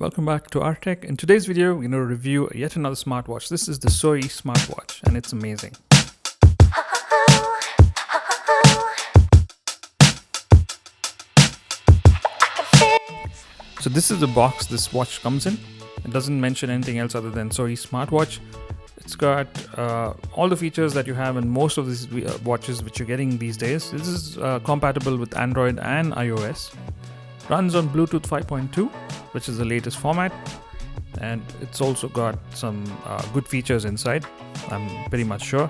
welcome back to rTech. In today's video, we're going to review yet another smartwatch. This is the SOUYIE smartwatch and it's amazing. So this is the box this watch comes in. It doesn't mention anything else other than SOUYIE smartwatch. It's got all the features that you have in most of these watches which you're getting these days. This is compatible with Android and iOS. Runs on Bluetooth 5.2, which is the latest format, and it's also got some good features inside, I'm pretty much sure.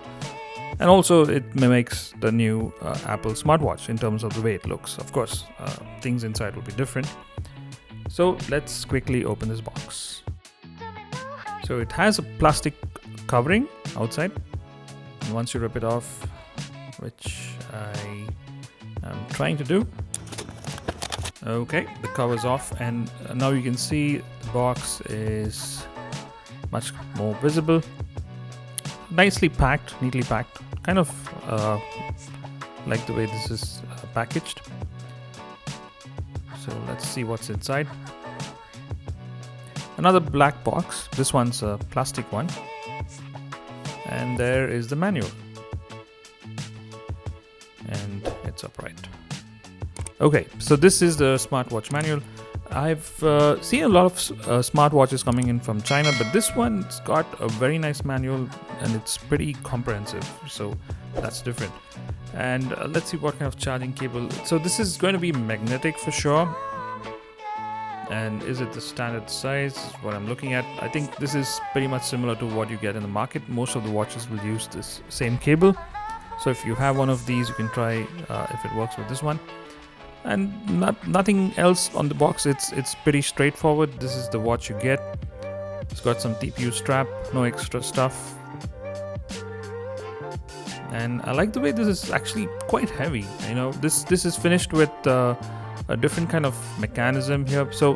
And also it mimics the new Apple smartwatch in terms of the way it looks. Of course, things inside will be different. So let's quickly open this box. So it has a plastic covering outside, and once you rip it off, which I am trying to do. Okay, the cover's off, and now you can see the box is much more visible. Nicely packed, neatly packed, kind of like the way this is packaged. So let's see what's inside. Another black box. This one's a plastic one, and there is the manual, and it's upright. Okay, so this is the smartwatch manual. I've seen a lot of smartwatches coming in from China, but this one's got a very nice manual and it's pretty comprehensive, so that's different. And let's see what kind of charging cable. So this is going to be magnetic for sure. And is it the standard size? Is what I'm looking at. I think this is pretty much similar to what you get in the market. Most of the watches will use this same cable. So if you have one of these, you can try if it works with this one. And nothing else on the box. It's pretty straightforward. This is the watch you get. It's got some TPU strap, no extra stuff. And I like the way this is actually quite heavy. You know, this is finished with a different kind of mechanism here. So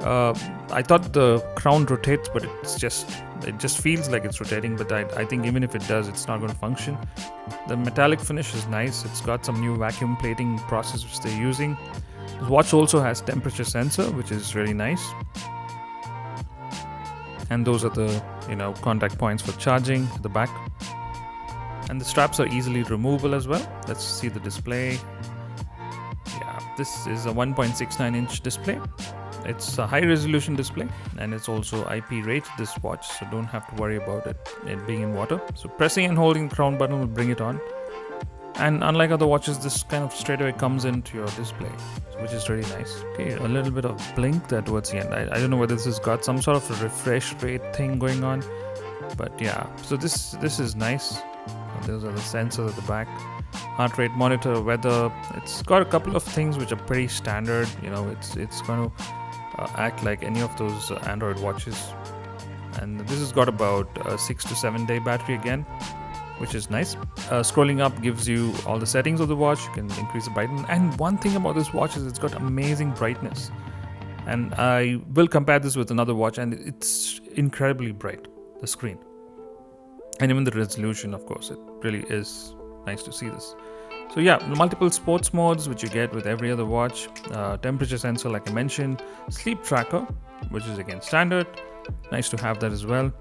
I thought the crown rotates, but it just feels like it's rotating. But I think even if it does, it's not going to function. The metallic finish is nice. It's got some new vacuum plating process which they're using. The watch also has temperature sensor, which is really nice. And those are the contact points for charging at the back. And the straps are easily removable as well. Let's see the display. Yeah, this is a 1.69-inch display. It's a high resolution display, and it's also IP rated, this watch, so don't have to worry about it being in water. So pressing and holding the crown button will bring it on. And unlike other watches, this kind of straight away comes into your display, which is really nice. Okay, a little bit of blink there towards the end. I don't know whether this has got some sort of a refresh rate thing going on, but yeah. So this is nice. And those are the sensors at the back. Heart rate monitor, weather. It's got a couple of things which are pretty standard. It's going to act like any of those Android watches. And this has got about a 6 to 7 day battery again, which is nice. Scrolling up gives you all the settings of the watch. You can increase the brightness. And one thing about this watch is it's got amazing brightness. And I will compare this with another watch, and it's incredibly bright, the screen. And even the resolution, of course, it really is nice to see this. So yeah, multiple sports modes which you get with every other watch. Temperature sensor, like I mentioned. Sleep tracker, which is again standard. Nice to have that as well.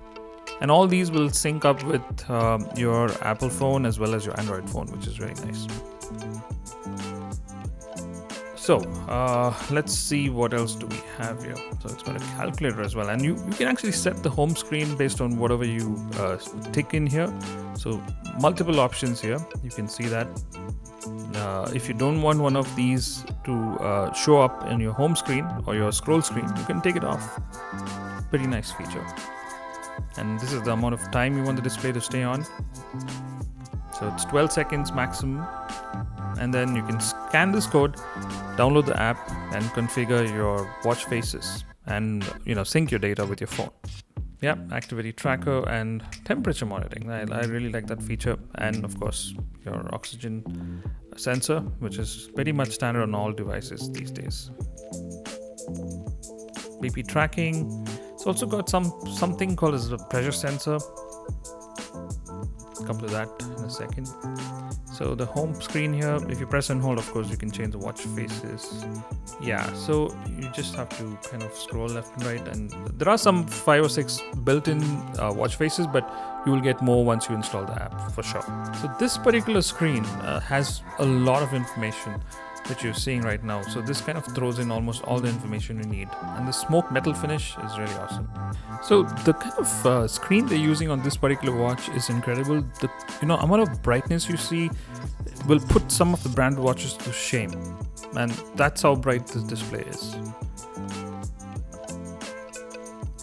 And all these will sync up with your Apple phone as well as your Android phone, which is really nice. So let's see what else do we have here. So it's got a calculator as well, and you can actually set the home screen based on whatever you tick in here. So multiple options here, you can see that. If you don't want one of these to show up in your home screen or your scroll screen, you can take it off. Pretty nice feature. And this is the amount of time you want the display to stay on. So it's 12 seconds maximum. And then you can scan this code, download the app, and configure your watch faces and sync your data with your phone. Yeah, activity tracker and temperature monitoring. I really like that feature. And of course, your oxygen sensor, which is pretty much standard on all devices these days. BP tracking. It's also got something called as a pressure sensor. Come to that in a second. So the home screen here, if you press and hold, of course, you can change the watch faces. Yeah, so you just have to kind of scroll left and right, and there are some 5 or 6 built-in watch faces, but you will get more once you install the app for sure. So this particular screen has a lot of information which you're seeing right now. So this kind of throws in almost all the information you need, and the smoke metal finish is really awesome. So the kind of screen they're using on this particular watch is incredible. The amount of brightness you see will put some of the brand watches to shame, and that's how bright this display is.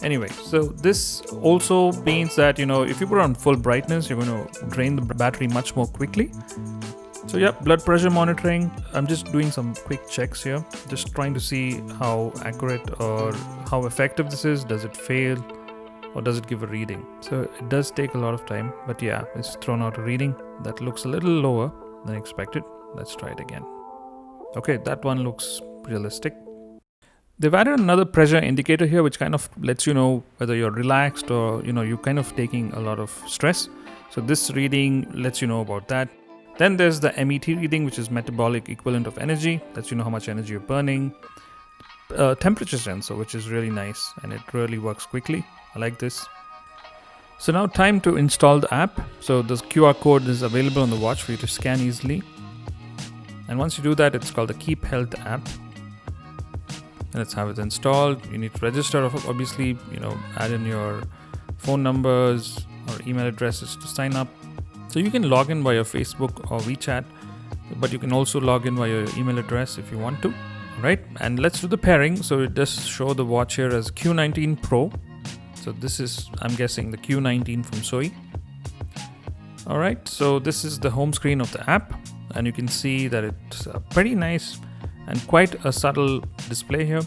Anyway, so this also means that if you put on full brightness, you're going to drain the battery much more quickly. So yeah, blood pressure monitoring. I'm just doing some quick checks here, just trying to see how accurate or how effective this is. Does it fail or does it give a reading? So it does take a lot of time, but yeah, it's thrown out a reading that looks a little lower than expected. Let's try it again. Okay, that one looks realistic. They've added another pressure indicator here, which kind of lets you know whether you're relaxed or you're kind of taking a lot of stress. So this reading lets you know about that. Then there's the MET reading, which is metabolic equivalent of energy. Lets you know how much energy you're burning. Temperature sensor, which is really nice, and it really works quickly. I like this. So now time to install the app. So this QR code is available on the watch for you to scan easily. And once you do that, it's called the Keep Health app. And let's have it installed. You need to register, obviously, add in your phone numbers or email addresses to sign up. So you can log in via Facebook or WeChat, but you can also log in via your email address if you want to. Right? And let's do the pairing. So it does show the watch here as Q19 Pro. So this is, I'm guessing, the Q19 from SOUYIE. All right, so this is the home screen of the app, and you can see that it's pretty nice and quite a subtle display here.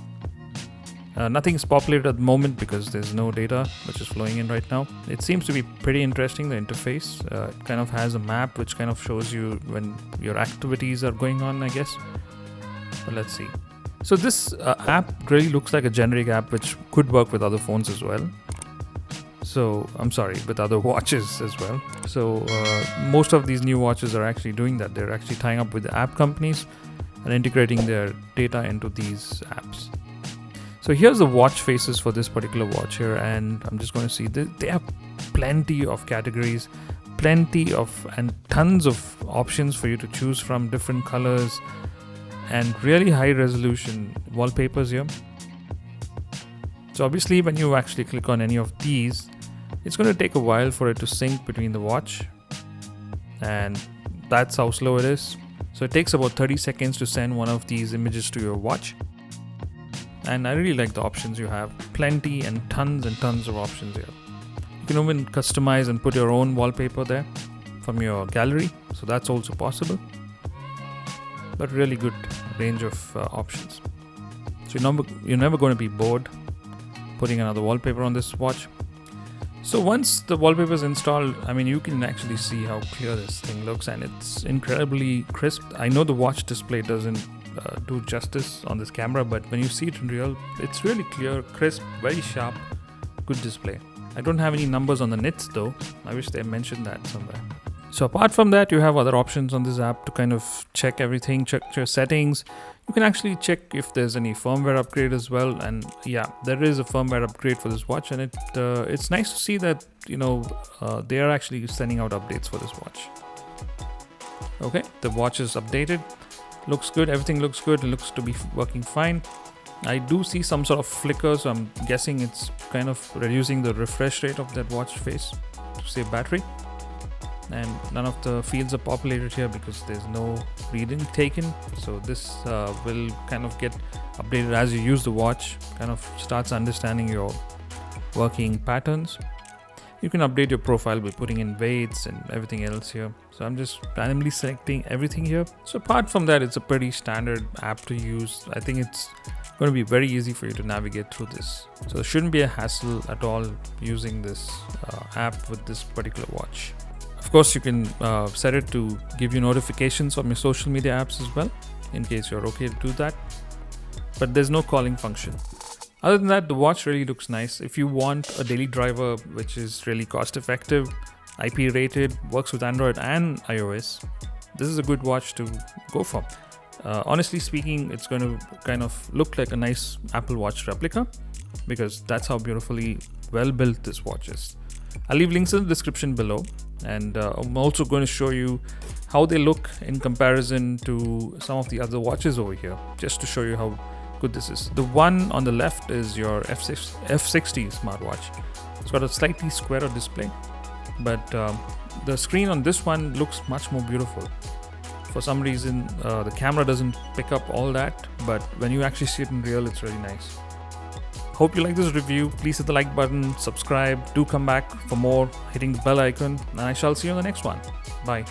Nothing is populated at the moment because there's no data which is flowing in right now. It seems to be pretty interesting, the interface. It kind of has a map which kind of shows you when your activities are going on, I guess. But let's see. So this app really looks like a generic app which could work with other phones as well. So I'm sorry, with other watches as well. So most of these new watches are actually doing that. They're actually tying up with the app companies and integrating their data into these apps. So here's the watch faces for this particular watch here, and I'm just going to see they have plenty of categories, plenty of and tons of options for you to choose from, different colors and really high resolution wallpapers here. So obviously when you actually click on any of these, it's going to take a while for it to sync between the watch, and that's how slow it is. So it takes about 30 seconds to send one of these images to your watch. And I really like the options you have. Plenty and tons of options here. You can even customize and put your own wallpaper there from your gallery. So that's also possible. But really good range of options. So you're never going to be bored putting another wallpaper on this watch. So once the wallpaper is installed, I mean, you can actually see how clear this thing looks, and it's incredibly crisp. I know the watch display doesn't do justice on this camera, but when you see it in real, it's really clear, crisp, very sharp, good display. I don't have any numbers on the nits though. I wish they mentioned that somewhere. So apart from that, you have other options on this app to kind of check everything, check your settings. You can actually check if there's any firmware upgrade as well. And yeah, there is a firmware upgrade for this watch, and it's nice to see that they are actually sending out updates for this watch. Okay, the watch is updated. Looks good, everything looks good, it looks to be working fine. I do see some sort of flicker, so I'm guessing it's kind of reducing the refresh rate of that watch face to save battery. And none of the fields are populated here because there's no reading taken. So this will kind of get updated as you use the watch, kind of starts understanding your working patterns. You can update your profile by putting in weights and everything else here. So I'm just randomly selecting everything here. So apart from that, it's a pretty standard app to use. I think it's going to be very easy for you to navigate through this. So it shouldn't be a hassle at all using this app with this particular watch. Of course, you can set it to give you notifications from your social media apps as well, in case you're okay to do that. But there's no calling function. Other than that, the watch really looks nice. If you want a daily driver which is really cost effective, IP rated, works with Android and iOS, this is a good watch to go for. Honestly speaking, it's going to kind of look like a nice Apple Watch replica, because that's how beautifully well built this watch is. I'll leave links in the description below, and I'm also going to show you how they look in comparison to some of the other watches over here, just to show you how good this is. The one on the left is your F60 smartwatch. It's got a slightly squarer display, but the screen on this one looks much more beautiful. For some reason, the camera doesn't pick up all that, but when you actually see it in real, it's really nice. Hope you like this review. Please hit the like button, subscribe, do come back for more, hitting the bell icon, and I shall see you on the next one. Bye.